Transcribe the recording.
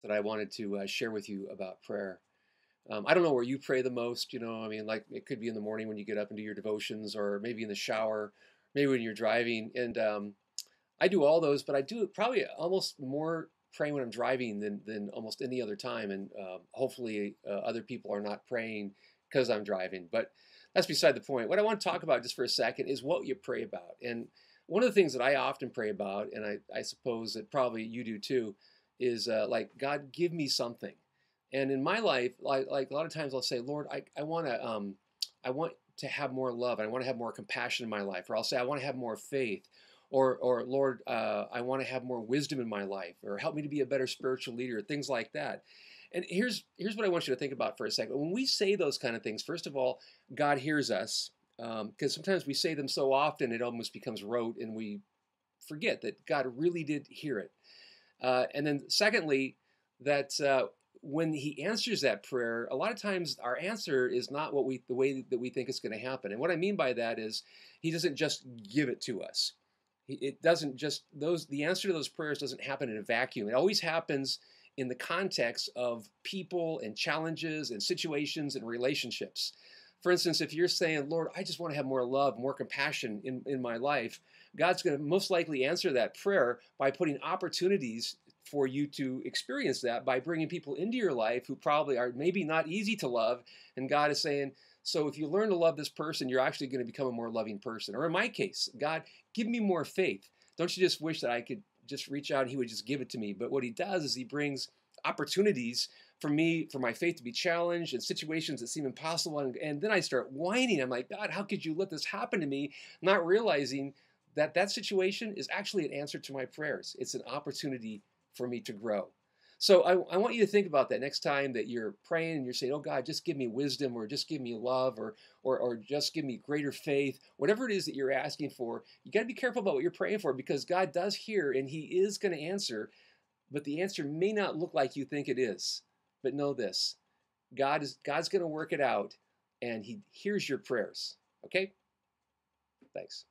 that I wanted to share with you about prayer. I don't know where you pray the most. I mean, like it could be in the morning when you get up and do your devotions, or maybe in the shower, maybe when you're driving. And I do all those, but I do probably almost more praying when I'm driving than almost any other time. And hopefully, other people are not praying because I'm driving. But that's beside the point. What I want to talk about just for a second is what you pray about. And one of the things that I often pray about, and I suppose that probably you do too, is like, God, give me something. And in my life, like a lot of times I'll say, Lord, I want to have more love. I want to have more compassion in my life. Or I'll say, I want to have more faith. Or Lord, I want to have more wisdom in my life. Or help me to be a better spiritual leader. Things like that. And here's what I want you to think about for a second. When we say those kind of things, first of all, God hears us, because sometimes we say them so often it almost becomes rote, and we forget that God really did hear it. And then secondly, that when He answers that prayer, a lot of times our answer is not the way that we think it's going to happen. And what I mean by that is He doesn't just give it to us. It doesn't just the answer to those prayers doesn't happen in a vacuum. It always happens in the context of people and challenges and situations and relationships. For instance, if you're saying, Lord, I just want to have more love, more compassion in my life, God's going to most likely answer that prayer by putting opportunities for you to experience that, by bringing people into your life who probably are maybe not easy to love. And God is saying, so if you learn to love this person, you're actually going to become a more loving person. Or in my case, God, give me more faith. Don't you just wish that I could just reach out and He would just give it to me? But what He does is He brings opportunities for me, for my faith to be challenged in situations that seem impossible. And then I start whining. I'm like, God, how could you let this happen to me? Not realizing that that situation is actually an answer to my prayers. It's an opportunity for me to grow. So I want you to think about that next time that you're praying and you're saying, oh God, just give me wisdom, or just give me love, or just give me greater faith. Whatever it is that you're asking for, you got to be careful about what you're praying for, because God does hear and He is going to answer, but the answer may not look like you think it is. But know this, God's going to work it out, and He hears your prayers. Okay? Thanks.